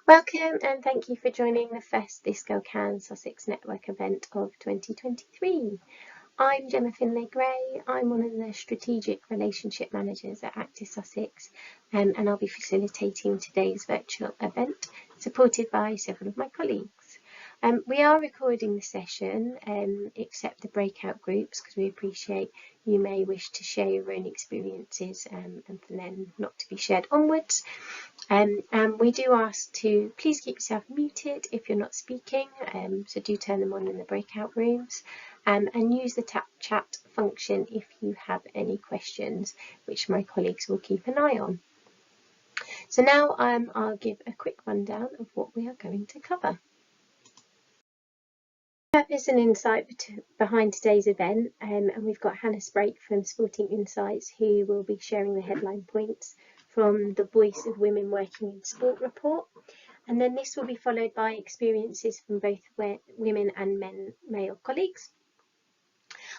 Welcome and thank you for joining the first This Girl Can Sussex Network event of 2023. I'm Gemma Finlay-Gray. I'm one of the Strategic Relationship Managers at Active Sussex and I'll be facilitating today's virtual event supported by several of my colleagues. We are recording the session except the breakout groups because we appreciate you may wish to share your own experiences and for them not to be shared onwards. And we do ask to please keep yourself muted if you're not speaking, so do turn them on in the breakout rooms, and use the chat function if you have any questions, which my colleagues will keep an eye on. So now I'll give a quick rundown of what we are going to cover. There's an insight behind today's event, and we've got Hannah Sprake from Sporting Insights who will be sharing the headline points from the Voice of Women Working in Sport report, and then this will be followed by experiences from both women and male colleagues.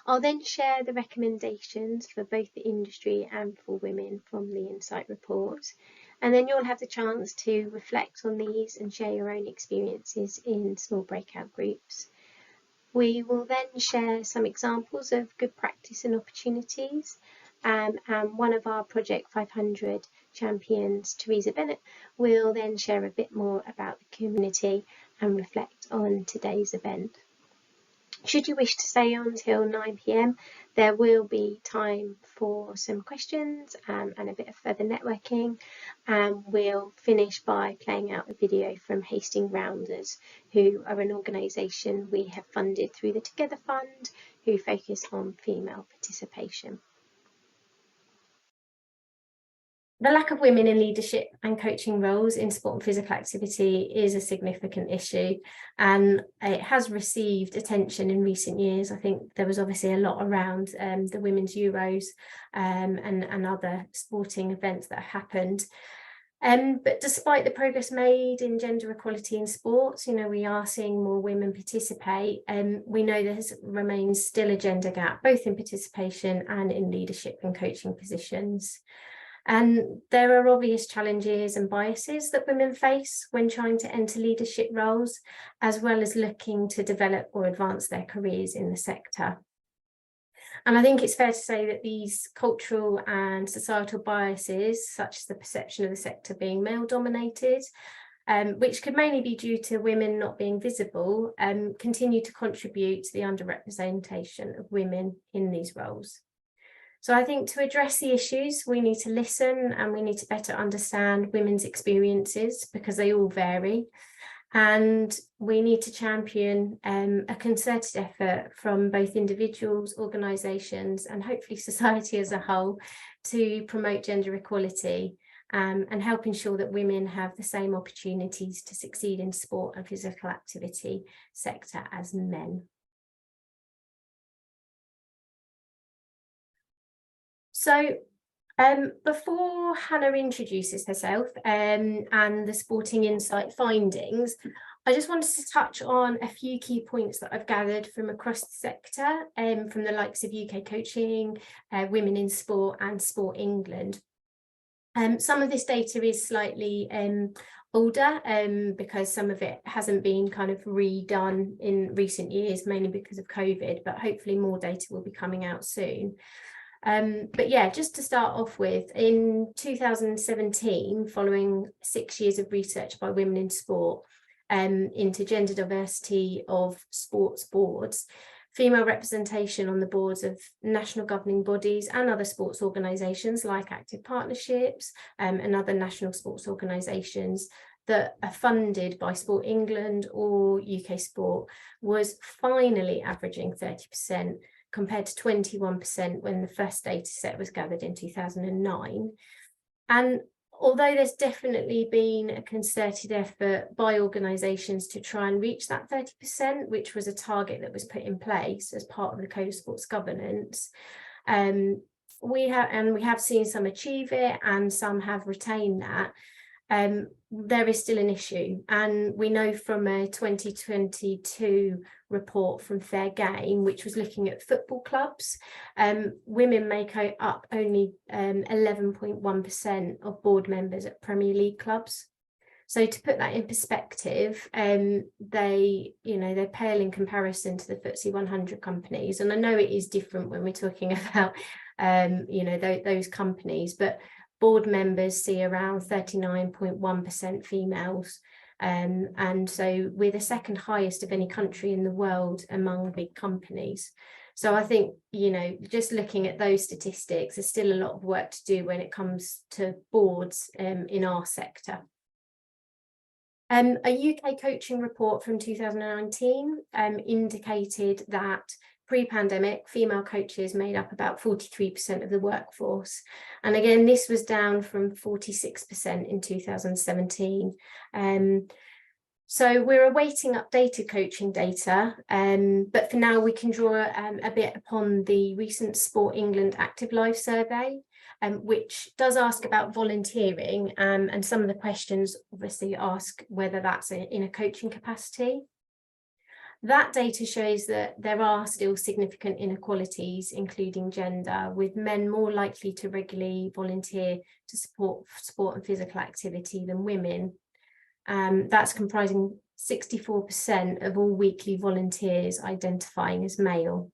I'll then share the recommendations for both the industry and for women from the Insight report, and then you'll have the chance to reflect on these and share your own experiences in small breakout groups. We will then share some examples of good practice and opportunities, and one of our Project 500 champions, Teresa Bennett, will then share a bit more about the community and reflect on today's event. Should you wish to stay on till 9 PM, there will be time for some questions and a bit of further networking, and we'll finish by playing out a video from Hastings Rounders, who are an organisation we have funded through the Together Fund, who focus on female participation. The lack of women in leadership and coaching roles in sport and physical activity is a significant issue, and it has received attention in recent years. I think there was obviously a lot around the Women's Euros and other sporting events that happened. But despite the progress made in gender equality in sports, we are seeing more women participate, and we know there remains still a gender gap, both in participation and in leadership and coaching positions. And there are obvious challenges and biases that women face when trying to enter leadership roles, as well as looking to develop or advance their careers in the sector. And I think it's fair to say that these cultural and societal biases, such as the perception of the sector being male-dominated, which could mainly be due to women not being visible, continue to contribute to the underrepresentation of women in these roles. So I think to address the issues, we need to listen and we need to better understand women's experiences because they all vary. And we need to champion a concerted effort from both individuals, organisations, and hopefully society as a whole to promote gender equality and help ensure that women have the same opportunities to succeed in sport and physical activity sector as men. So before Hannah introduces herself and the Sporting Insight findings, I just wanted to touch on a few key points that I've gathered from across the sector, from the likes of UK Coaching, Women in Sport and Sport England. Some of this data is slightly older because some of it hasn't been kind of redone in recent years, mainly because of COVID, but hopefully more data will be coming out soon. But yeah, just to start off with, in 2017, following 6 years of research by Women in Sport into gender diversity of sports boards, female representation on the boards of national governing bodies and other sports organisations like Active Partnerships and other national sports organisations that are funded by Sport England or UK Sport was finally averaging 30%. Compared to 21% when the first data set was gathered in 2009. And although there's definitely been a concerted effort by organisations to try and reach that 30%, which was a target that was put in place as part of the Code of Sports Governance, we have seen some achieve it and some have retained that. There is still an issue, and we know from a 2022 report from Fair Game, which was looking at football clubs, women make up only 11.1% of board members at Premier League clubs. So to put that in perspective, they pale in comparison to the FTSE 100 companies. And I know it is different when we're talking about, those companies, but board members see around 39.1% females. And so we're the second highest of any country in the world among big companies. So I think, just looking at those statistics, there's still a lot of work to do when it comes to boards in our sector. A UK coaching report from 2019 indicated that pre-pandemic, female coaches made up about 43% of the workforce. And again, this was down from 46% in 2017. So we're awaiting updated coaching data, but for now we can draw a bit upon the recent Sport England Active Life survey, which does ask about volunteering, and some of the questions obviously ask whether that's in a coaching capacity. That data shows that there are still significant inequalities, including gender, with men more likely to regularly volunteer to support sport and physical activity than women. That's comprising 64% of all weekly volunteers identifying as male.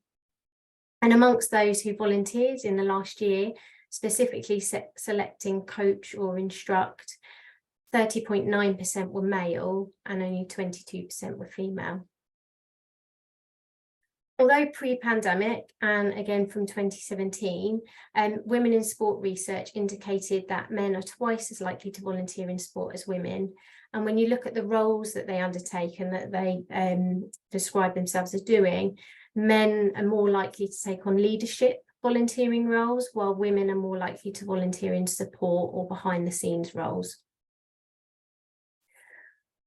And amongst those who volunteered in the last year, specifically selecting coach or instruct, 30.9% were male and only 22% were female. Although pre-pandemic, and again from 2017, women in sport research indicated that men are twice as likely to volunteer in sport as women. And when you look at the roles that they undertake and that they describe themselves as doing, men are more likely to take on leadership volunteering roles, while women are more likely to volunteer in support or behind the scenes roles.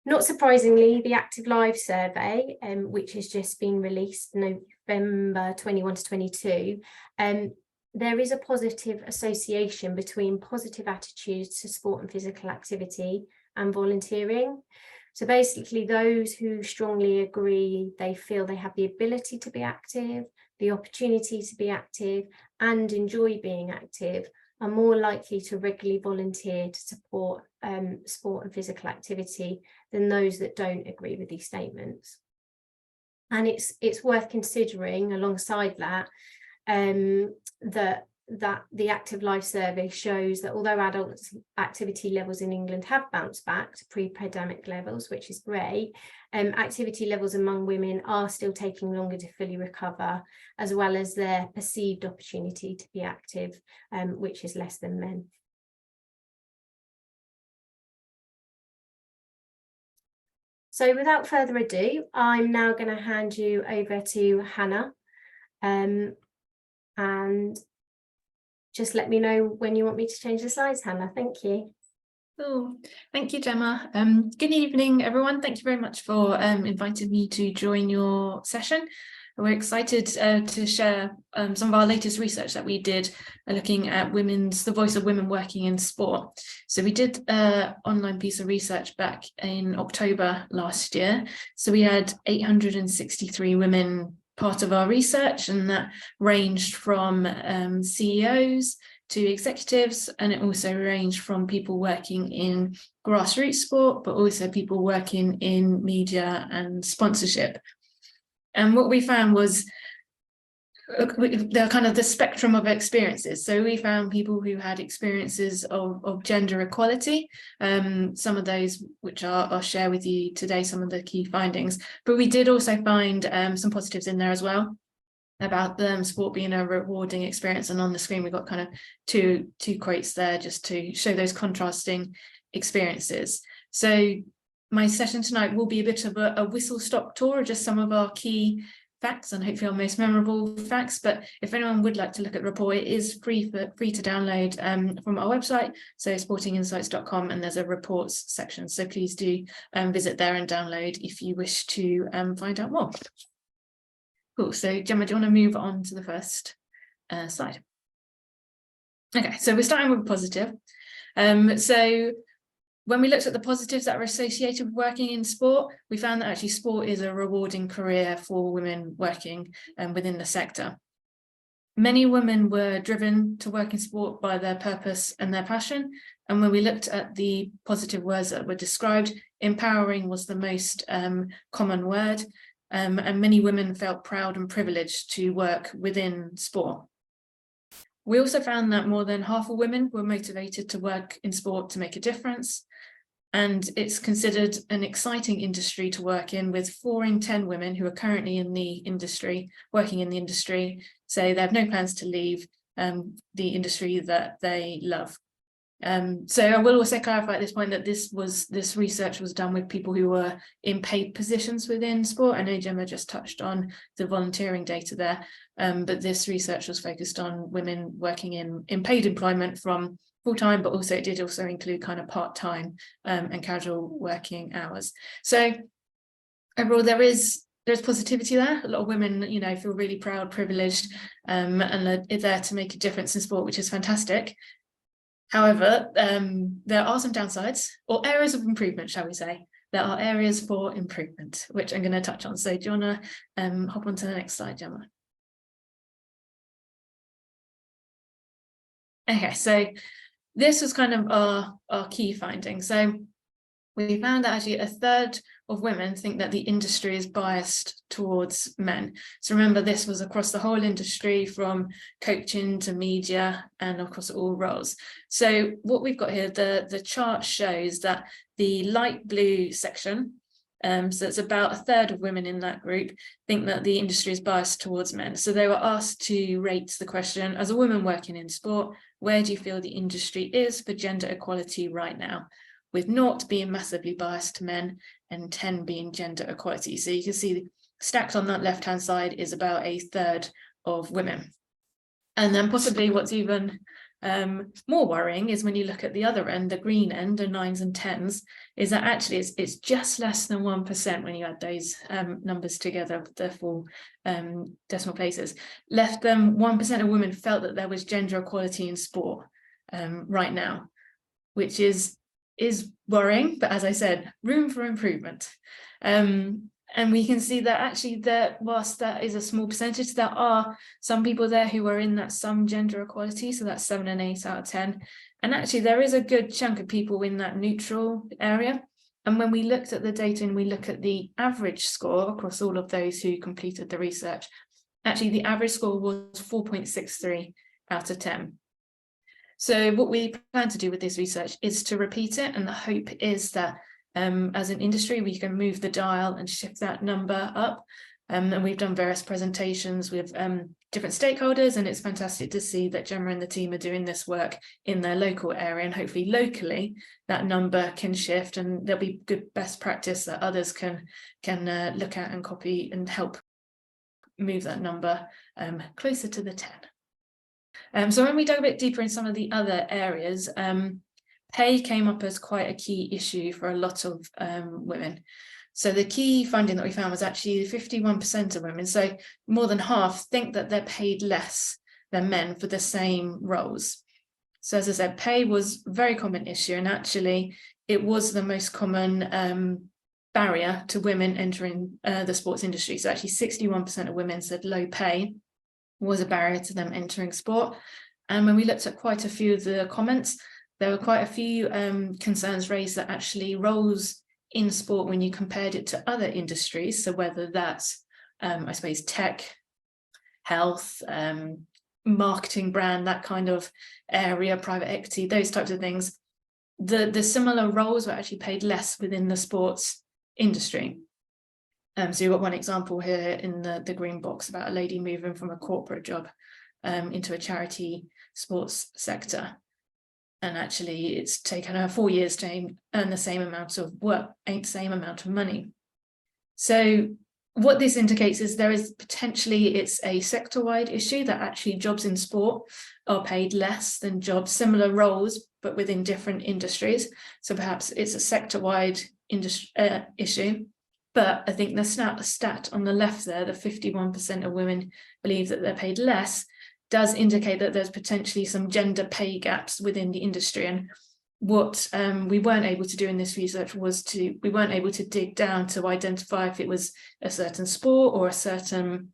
Not surprisingly, the Active Live survey, which has just been released November 21 to 22, there is a positive association between positive attitudes to sport and physical activity and volunteering. So basically, those who strongly agree they feel they have the ability to be active, the opportunity to be active, and enjoy being active are more likely to regularly volunteer to support sport and physical activity than those that don't agree with these statements. And it's worth considering alongside that, that the Active Life survey shows that although adult activity levels in England have bounced back to pre-pandemic levels, which is great, activity levels among women are still taking longer to fully recover, as well as their perceived opportunity to be active, which is less than men. So without further ado, I'm now going to hand you over to Hannah, and just let me know when you want me to change the slides, Hannah. Thank you. Oh, thank you, Gemma. Good evening, everyone. Thank you very much for inviting me to join your session. We're excited to share some of our latest research that we did looking at the voice of women working in sport. So we did an online piece of research back in October last year. So we had 863 women part of our research, and that ranged from CEOs to executives, and it also ranged from people working in grassroots sport, but also people working in media and sponsorship. And what we found was the spectrum of experiences. So we found people who had experiences of gender equality, some of those which I'll share with you today, some of the key findings. But we did also find some positives in there as well, about sport being a rewarding experience. And on the screen, we've got kind of two quotes there just to show those contrasting experiences. So my session tonight will be a bit of a whistle-stop tour of just some of our key facts and hopefully our most memorable facts. But if anyone would like to look at the report, it is free to download from our website, so sportinginsights.com, and there's a reports section. So please do visit there and download if you wish to find out more. Cool. So Gemma, do you want to move on to the first slide? Okay, so we're starting with positive. So when we looked at the positives that are associated with working in sport, we found that actually sport is a rewarding career for women working within the sector. Many women were driven to work in sport by their purpose and their passion, And when we looked at the positive words that were described, empowering was the most common word, and many women felt proud and privileged to work within sport. We also found that more than half of women were motivated to work in sport to make a difference. And it's considered an exciting industry to work in, with 4 in 10 women who are currently in the industry, working in the industry, say they have no plans to leave the industry that they love. So I will also clarify at this point that this research was done with people who were in paid positions within sport. I know Gemma just touched on the volunteering data there, but this research was focused on women working in paid employment from full-time, but also it did also include kind of part-time and casual working hours. So overall, there's positivity there. A lot of women, you know, feel really proud, privileged, and are there to make a difference in sport, which is fantastic. However, there are some downsides, or areas of improvement, shall we say. There are areas for improvement, which I'm going to touch on. So do you want to hop on to the next slide, Gemma? Okay, so this was kind of our key finding. So we found that actually 1/3 of women think that the industry is biased towards men. So remember, this was across the whole industry, from coaching to media and across all roles. So what we've got here, the chart shows that the light blue section, so it's about 1/3 of women in that group, think that the industry is biased towards men. So they were asked to rate the question, as a woman working in sport, where do you feel the industry is for gender equality right now? With 0 being massively biased to men and 10 being gender equality. So you can see stacked on that left-hand side is about 1/3 of women. And then possibly what's even more worrying is when you look at the other end, the green end, the 9s and 10s, is that actually it's just less than 1% when you add those numbers together, the full decimal places. Less than 1% of women felt that there was gender equality in sport right now, which is worrying, but as I said, room for improvement. And we can see that actually whilst that is a small percentage, there are some people there who are in that some gender equality, so that's 7 and 8 out of 10. And actually there is a good chunk of people in that neutral area. And when we looked at the data and we look at the average score across all of those who completed the research, actually the average score was 4.63 out of 10. So what we plan to do with this research is to repeat it, and the hope is that as an industry we can move the dial and shift that number up. And we've done various presentations with different stakeholders, and it's fantastic to see that Gemma and the team are doing this work in their local area, and hopefully locally that number can shift, and there'll be good best practice that others can look at and copy and help move that number closer to the 10. So when we dug a bit deeper in some of the other areas, pay came up as quite a key issue for a lot of women. So the key finding that we found was actually 51% of women, so more than half, think that they're paid less than men for the same roles. So as I said, pay was a very common issue, and actually it was the most common barrier to women entering the sports industry. So actually 61% of women said low pay was a barrier to them entering sport. And when we looked at quite a few of the comments, there were quite a few concerns raised that actually roles in sport, when you compared it to other industries, so whether that's I suppose tech, health, marketing, brand, that kind of area, private equity, those types of things, the similar roles were actually paid less within the sports industry. So you've got one example here in the green box about a lady moving from a corporate job into a charity sports sector. And actually it's taken her 4 years to earn the same amount of work, same amount of money. So what this indicates is there is potentially, it's a sector-wide issue, that actually jobs in sport are paid less than jobs, similar roles, but within different industries. So perhaps it's a sector-wide issue. But I think the stat on the left there, the 51% of women believe that they're paid less, does indicate that there's potentially some gender pay gaps within the industry. And what we weren't able to do in this research was we weren't able to dig down to identify if it was a certain sport or a certain,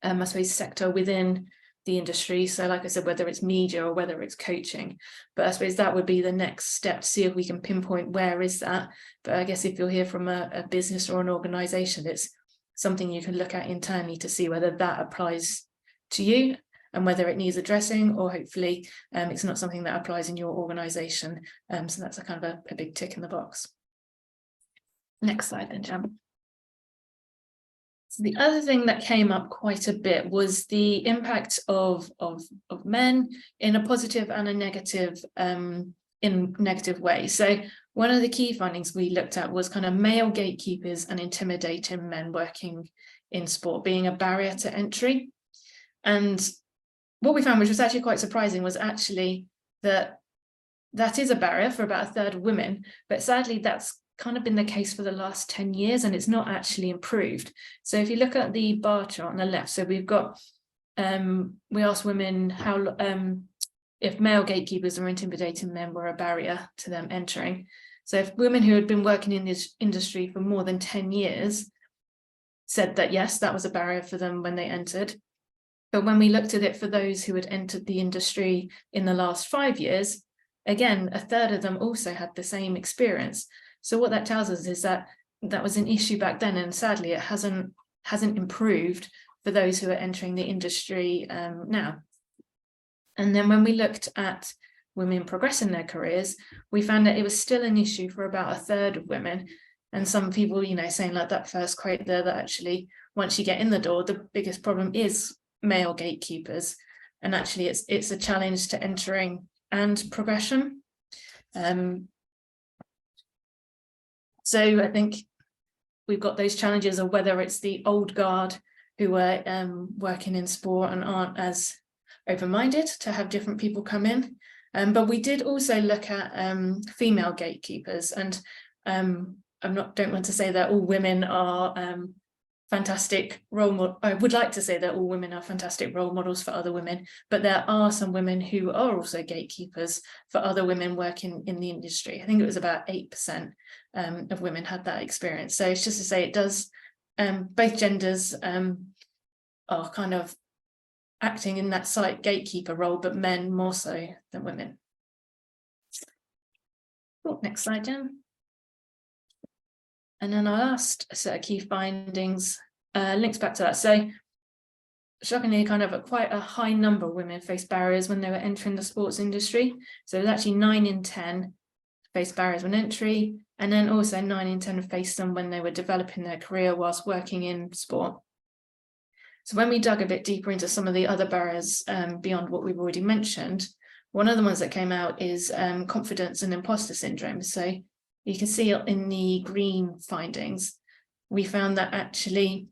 I suppose, sector within the industry. So like I said, whether it's media or whether it's coaching, but I suppose that would be the next step to see if we can pinpoint where is that. But I guess if you'll hear from a business or an organization, it's something you can look at internally to see whether that applies to you and whether it needs addressing, or hopefully it's not something that applies in your organization. So that's a kind of a big tick in the box. Next slide then, Jan. So the other thing that came up quite a bit was the impact of men in a positive and a negative in negative ways. So one of the key findings we looked at was kind of male gatekeepers and intimidating men working in sport being a barrier to entry. And what we found, which was actually quite surprising, was actually that is a barrier for about a third of women, but sadly that's kind of been the case for the last 10 years and it's not actually improved. So if you look at the bar chart on the left, so we've got we asked women how if male gatekeepers or intimidating men were a barrier to them entering. So if women who had been working in this industry for more than 10 years said that yes, that was a barrier for them when they entered. But when we looked at it for those who had entered the industry in the last 5 years, again, a third of them also had the same experience. So what that tells us is that that was an issue back then, and sadly it hasn't improved for those who are entering the industry now. And then when we looked at women progressing their careers, we found that it was still an issue for about a third of women. And some people, you know, saying like that first quote there, that actually once you get in the door, the biggest problem is male gatekeepers. And actually it's a challenge to entering and progression. So I think we've got those challenges of whether it's the old guard who are working in sport and aren't as open-minded to have different people come in. But we did also look at female gatekeepers, and don't want to say that all women are fantastic role model. I would like to say that all women are fantastic role models for other women, but there are some women who are also gatekeepers for other women working in the industry. I think it was about 8% of women had that experience. So it's just to say it does, both genders are kind of acting in that slight gatekeeper role, but men more so than women. Cool. Next slide, Jen. And then our last set of key findings links back to that. So shockingly, kind of quite a high number of women faced barriers when they were entering the sports industry. So it was actually 9 in 10 faced barriers when entry, and then also 9 in 10 faced them when they were developing their career whilst working in sport. So when we dug a bit deeper into some of the other barriers beyond what we've already mentioned, one of the ones that came out is confidence and imposter syndrome. So you can see in the green findings, we found that actually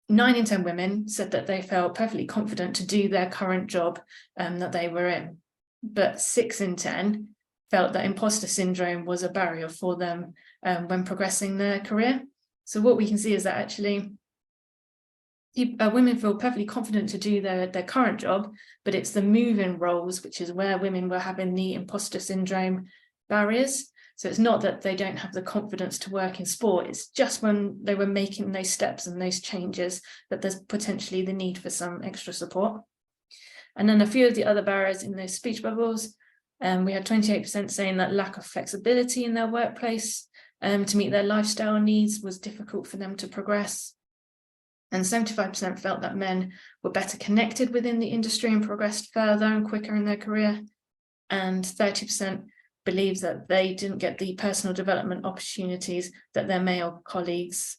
9 in 10 women said that they felt perfectly confident to do their current job that they were in, but 6 in 10 felt that imposter syndrome was a barrier for them when progressing their career. So what we can see is that actually women feel perfectly confident to do their current job, but it's the move-in roles, which is where women were having the imposter syndrome barriers. So it's not that they don't have the confidence to work in sport, it's just when they were making those steps and those changes that there's potentially the need for some extra support. And then a few of the other barriers in those speech bubbles, we had 28% saying that lack of flexibility in their workplace to meet their lifestyle needs was difficult for them to progress. And 75% felt that men were better connected within the industry and progressed further and quicker in their career. And 30% believes that they didn't get the personal development opportunities that their male colleagues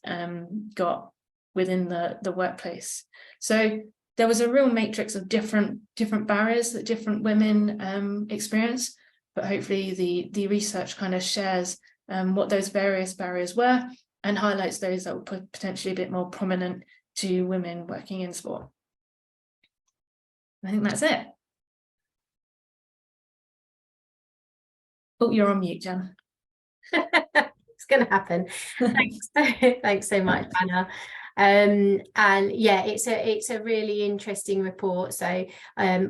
got within the workplace. So there was a real matrix of different barriers that different women experience, but hopefully the research kind of shares what those various barriers were and highlights those that were potentially a bit more prominent to women working in sport. I think that's it. Oh, you're on mute, Jen. It's going to happen. Thanks so much, Hannah. And yeah, it's a really interesting report. So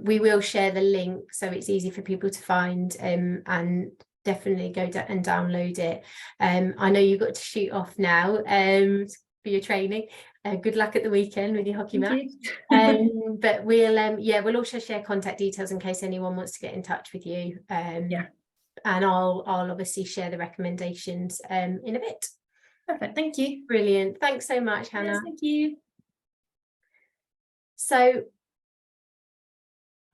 we will share the link so it's easy for people to find and definitely go and download it. I know you've got to shoot off now for your training. Good luck at the weekend with your hockey match. But we'll also share contact details in case anyone wants to get in touch with you. And I'll obviously share the recommendations in a bit. Perfect, thank you. Brilliant. Thanks so much, Hannah. Yes, thank you. So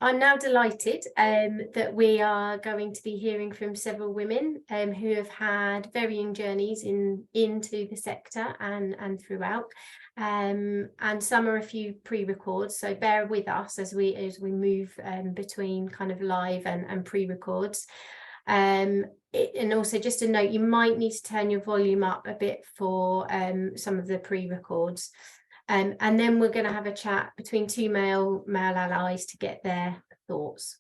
I'm now delighted that we are going to be hearing from several women who have had varying journeys into the sector and throughout. And some are a few pre-records, so bear with us as we move between kind of live and pre-records. And also just a note, you might need to turn your volume up a bit for some of the pre-records. And then we're going to have a chat between two male allies to get their thoughts.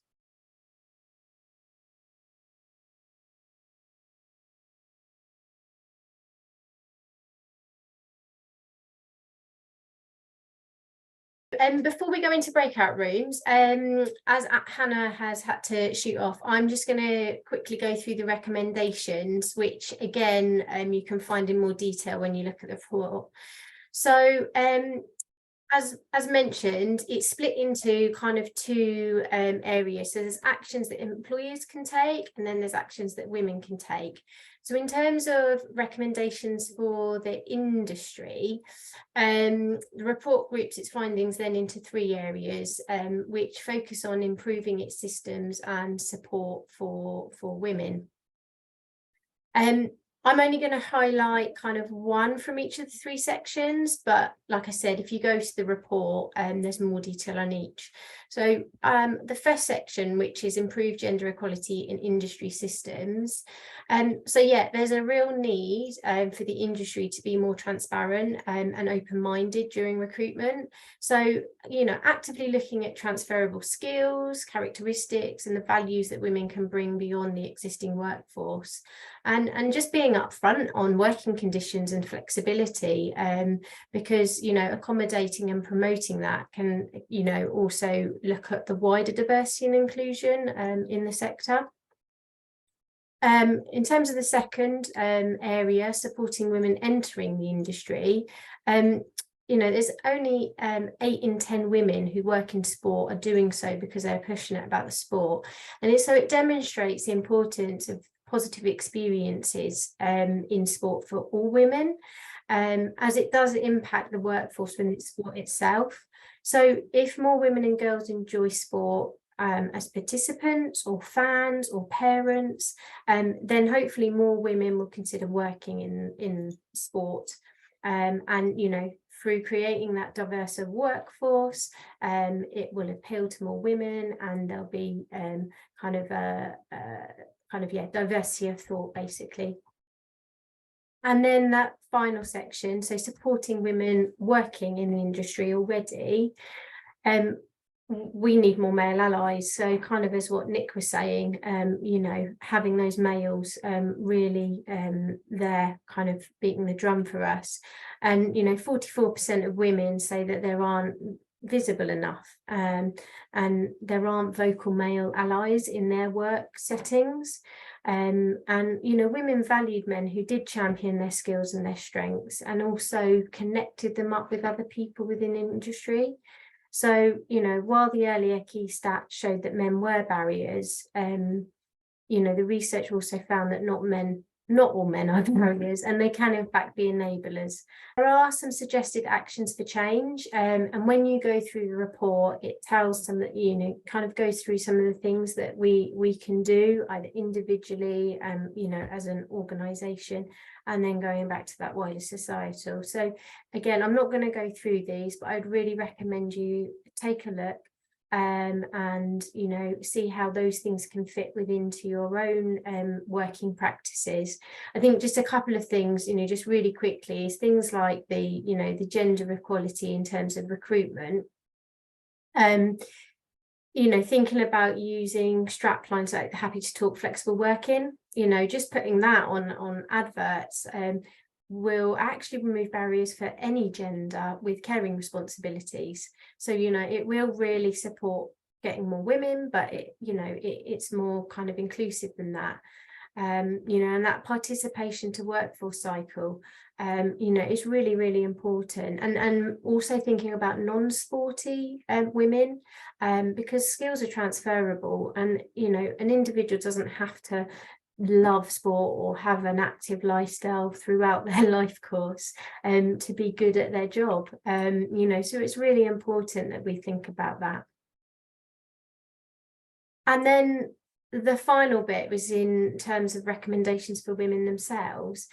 Before we go into breakout rooms, as Hannah has had to shoot off, I'm just going to quickly go through the recommendations, which again you can find in more detail when you look at the report. So as mentioned, it's split into kind of two areas. So there's actions that employers can take, and then there's actions that women can take. So in terms of recommendations for the industry, the report groups its findings then into three areas, which focus on improving its systems and support for women. I'm only going to highlight kind of one from each of the three sections, but like I said, if you go to the report, there's more detail on each. So the first section, which is improve gender equality in industry systems. So yeah, there's a real need for the industry to be more transparent and open-minded during recruitment. So, you know, actively looking at transferable skills, characteristics, and the values that women can bring beyond the existing workforce. And just being upfront on working conditions and flexibility, because, you know, accommodating and promoting that can, you know, also look at the wider diversity and inclusion in the sector. In terms of the second area, supporting women entering the industry, you know, there's only 8 in 10 women who work in sport are doing so because they're passionate about the sport. And so it demonstrates the importance of positive experiences in sport for all women, as it does impact the workforce within sport itself. So if more women and girls enjoy sport as participants or fans or parents, then hopefully more women will consider working in sport. And, you know, through creating that diverse workforce, it will appeal to more women, and there'll be diversity of thought, basically. And then that final section, so supporting women working in the industry already, we need more male allies. So kind of as what Nick was saying, you know, having those males really there kind of beating the drum for us. And, you know, 44% of women say that there aren't visible enough, and there aren't vocal male allies in their work settings. And, you know, women valued men who did champion their skills and their strengths, and also connected them up with other people within industry. So, you know, while the earlier key stats showed that men were barriers, you know, the research also found that not all men are barriers, and they can in fact be enablers. There are some suggested actions for change, and when you go through the report, it tells them that, you know, kind of goes through some of the things that we can do either individually, you know, as an organisation, and then going back to that wider societal. So again, I'm not going to go through these, but I'd really recommend you take a look and, you know, see how those things can fit within your own working practices. I think just a couple of things, you know, just really quickly, is things like the, you know, the gender equality in terms of recruitment. You know, thinking about using straplines like the happy to talk flexible working, you know, just putting that on adverts will actually remove barriers for any gender with caring responsibilities. So, you know, it will really support getting more women, but it, you know, it's more kind of inclusive than that. and that participation to workforce cycle, is really, really important. And also thinking about non-sporty women, because skills are transferable, and, an individual doesn't have to love sport or have an active lifestyle throughout their life course to be good at their job. So it's really important that we think about that. And then the final bit was in terms of recommendations for women themselves.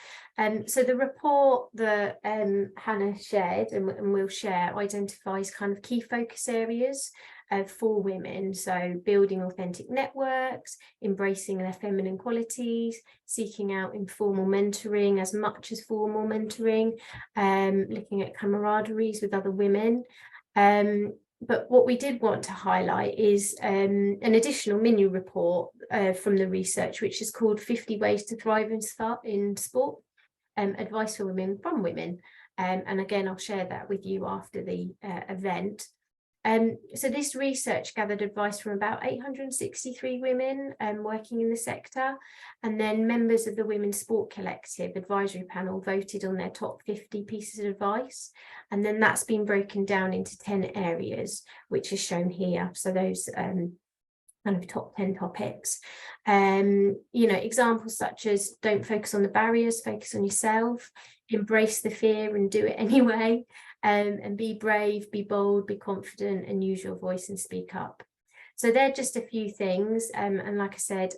So the report that Hannah shared and will share identifies kind of key focus areas for women. So building authentic networks, embracing their feminine qualities, seeking out informal mentoring as much as formal mentoring, looking at camaraderies with other women. But what we did want to highlight is an additional mini report from the research, which is called 50 Ways to Thrive in Sport, Advice for Women from Women. And again, I'll share that with you after the event. So this research gathered advice from about 863 women working in the sector, and then members of the Women's Sport Collective advisory panel voted on their top 50 pieces of advice, and then that's been broken down into 10 areas, which is shown here. So those kind of top 10 topics, examples such as don't focus on the barriers, focus on yourself, embrace the fear and do it anyway, and be brave, be bold, be confident, and use your voice and speak up. So they're just a few things, and like I said,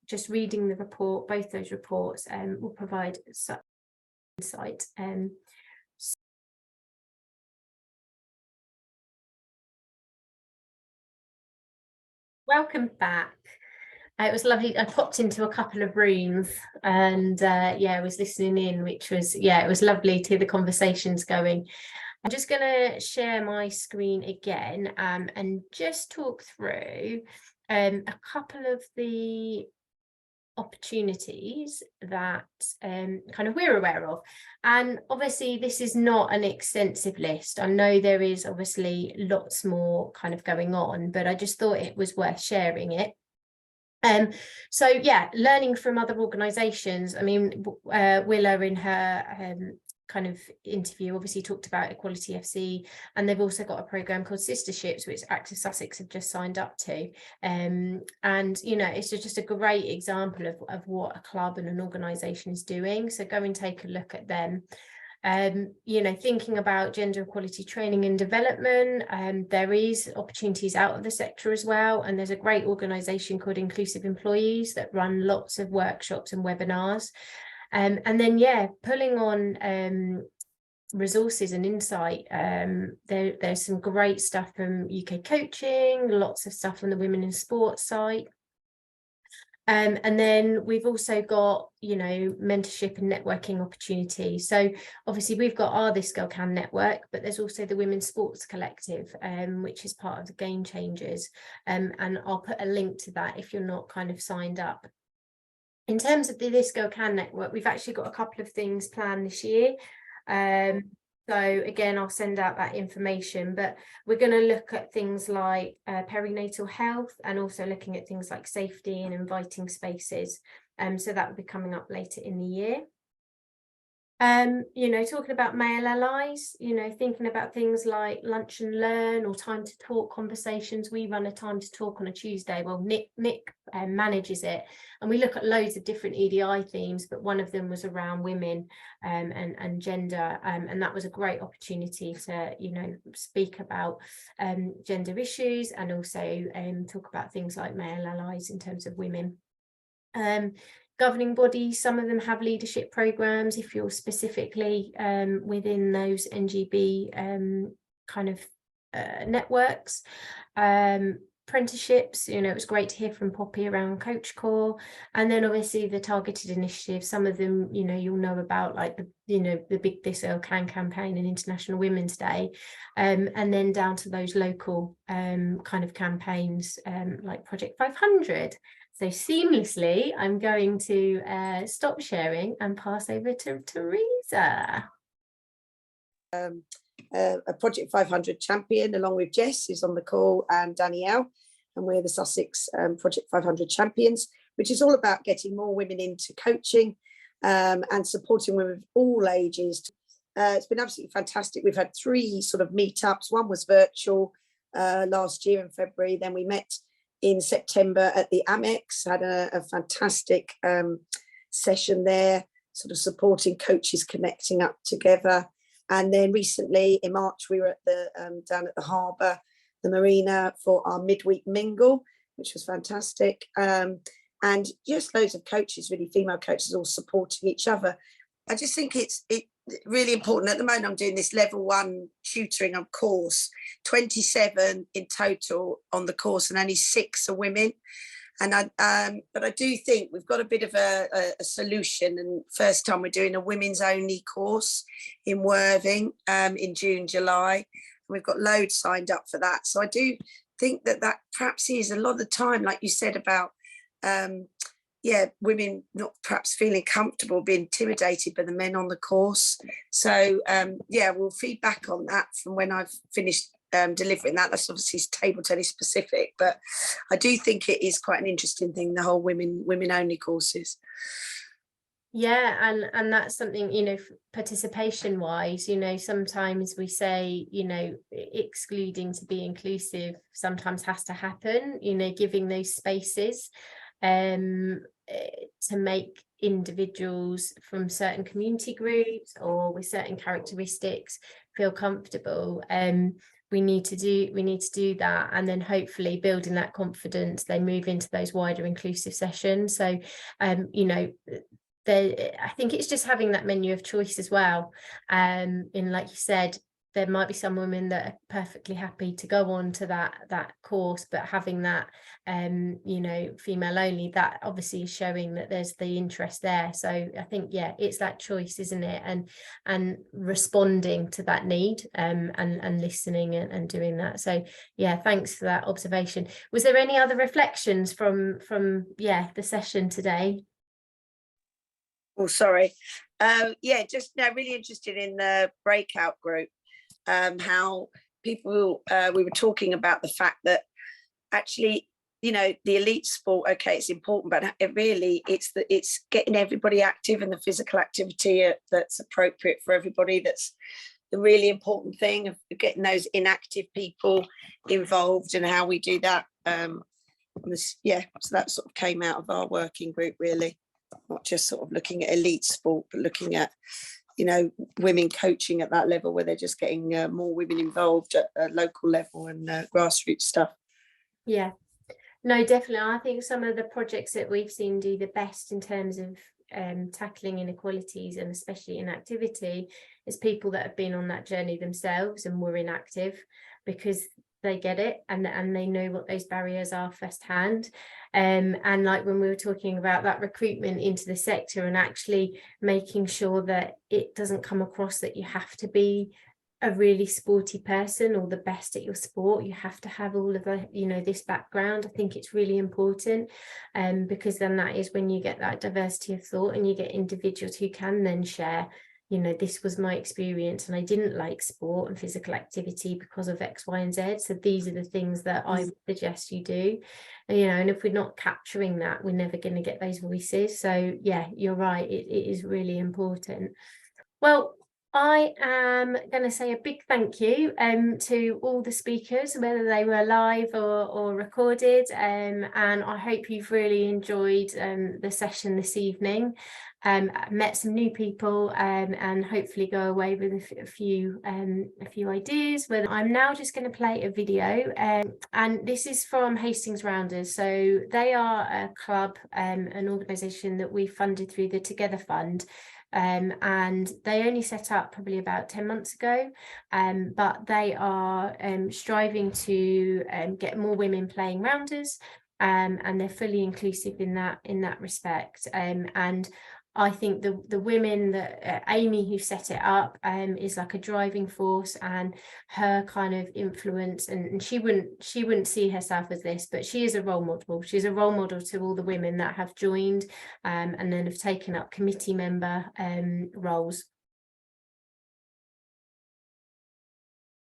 just reading the report, both those reports will provide such insight. Welcome back. It was lovely. I popped into a couple of rooms and I was listening in, which was, it was lovely to hear the conversations going. I'm just going to share my screen again and just talk through a couple of the opportunities that kind of we're aware of. And obviously this is not an extensive list. I know there is obviously lots more kind of going on, but I just thought it was worth sharing it. Learning from other organisations. I mean, Willow in her kind of interview obviously talked about Equality FC, and they've also got a programme called Sisterships, which Active Sussex have just signed up to. It's just a great example of what a club and an organisation is doing. So go and take a look at them. Thinking about gender equality training and development, there is opportunities out of the sector as well, and there's a great organisation called Inclusive Employees that run lots of workshops and webinars, and then pulling on resources and insight. There's some great stuff from UK Coaching, lots of stuff on the Women in Sports site. And then we've also got, mentorship and networking opportunities. So obviously we've got our This Girl Can network, but there's also the Women's Sports Collective, which is part of the Game Changers. And I'll put a link to that if you're not kind of signed up. In terms of the This Girl Can network, we've actually got a couple of things planned this year. So again, I'll send out that information, but we're going to look at things like perinatal health, and also looking at things like safety and inviting spaces. So that will be coming up later in the year. Talking about male allies, thinking about things like lunch and learn or time to talk conversations. We run a time to talk on a Tuesday. Well, Nick manages it, and we look at loads of different EDI themes, but one of them was around women and gender, and that was a great opportunity to speak about gender issues, and also talk about things like male allies in terms of women. Governing bodies, some of them have leadership programs if you're specifically within those NGB kind of networks. Apprenticeships, it was great to hear from Poppy around Coach Corps, and then obviously the targeted initiatives. Some of them, you'll know about, like the big This Girl Can campaign and International Women's Day, and then down to those local kind of campaigns like Project 500. So seamlessly, I'm going to stop sharing and pass over to Teresa. A Project 500 champion, along with Jess, who's on the call, and Danielle, and we're the Sussex Project 500 champions. which is all about getting more women into coaching and supporting women of all ages. It's been absolutely fantastic. We've had 3 sort of meetups. One was virtual last year in February. Then we met in September at the Amex, had a fantastic session there, sort of supporting coaches connecting up together. And then recently in March, we were at the down at the harbour, the marina, for our midweek mingle, which was fantastic. And just loads of coaches, really female coaches, all supporting each other. I just think it's really important. At the moment, I'm doing this level 1 tutoring on course, 27 in total on the course, and only 6 are women. And but I do think we've got a bit of a solution. And first time we're doing a women's only course in Worthing in June, July. And we've got loads signed up for that. So I do think that perhaps is a lot of the time, like you said, about women not perhaps feeling comfortable, being intimidated by the men on the course. So we'll feed back on that from when I've finished delivering that. That's obviously table tennis specific, but I do think it is quite an interesting thing, the whole women only courses. Yeah, and that's something, you know, participation wise, you know, sometimes we say, you know, excluding to be inclusive sometimes has to happen, you know, giving those spaces to make individuals from certain community groups or with certain characteristics feel comfortable. We need to do that, and then hopefully building that confidence, they move into those wider inclusive sessions. So you know, I think it's just having that menu of choice as well. And like you said, there might be some women that are perfectly happy to go on to that course, but having that you know, female only, that obviously is showing that there's the interest there. So I think, yeah, it's that choice, isn't it, and responding to that need and listening and doing that. So yeah, thanks for that observation. Was there any other reflections from the session today? Oh, sorry. Just really interested in the breakout group. How people, we were talking about the fact that actually, you know, the elite sport, okay, it's important, but it's getting everybody active, and the physical activity that's appropriate for everybody. That's the really important thing, of getting those inactive people involved, and how we do that. So that sort of came out of our working group, really, not just sort of looking at elite sport, but looking at, you know, women coaching at that level, where they're just getting more women involved at a local level and grassroots stuff. Yeah, no, definitely. I think some of the projects that we've seen do the best in terms of tackling inequalities, and especially inactivity, is people that have been on that journey themselves and were inactive, because they get it and they know what those barriers are firsthand. And like when we were talking about that recruitment into the sector, and actually making sure that it doesn't come across that you have to be a really sporty person or the best at your sport, you have to have all of the, you know, this background. I think it's really important, because then that is when you get that diversity of thought, and you get individuals who can then share, you know, this was my experience and I didn't like sport and physical activity because of X, Y, and Z. So these are the things that I would suggest you do. And, you know, and if we're not capturing that, we're never going to get those voices. So yeah, you're right. It is really important. Well, I am going to say a big thank you to all the speakers, whether they were live or recorded, and I hope you've really enjoyed the session this evening. Met some new people, and hopefully go away with a few ideas. I'm now just going to play a video, and this is from Hastings Rounders. So they are a club, an organisation that we funded through the Together Fund. And they only set up probably about 10 months ago, but they are striving to get more women playing rounders, and they're fully inclusive in that respect. And I think the women that Amy, who set it up, is like a driving force, and her kind of influence, and she wouldn't see herself as this, but she is a role model. She's a role model to all the women that have joined and then have taken up committee member roles.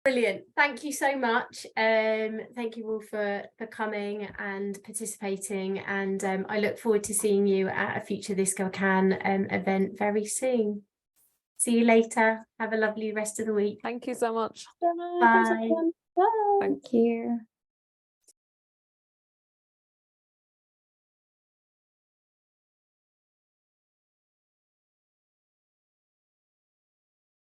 Brilliant. Thank you so much. Thank you all for coming and participating, and I look forward to seeing you at a future This Girl Can event very soon. See you later. Have a lovely rest of the week. Thank you so much. Bye. Thank you.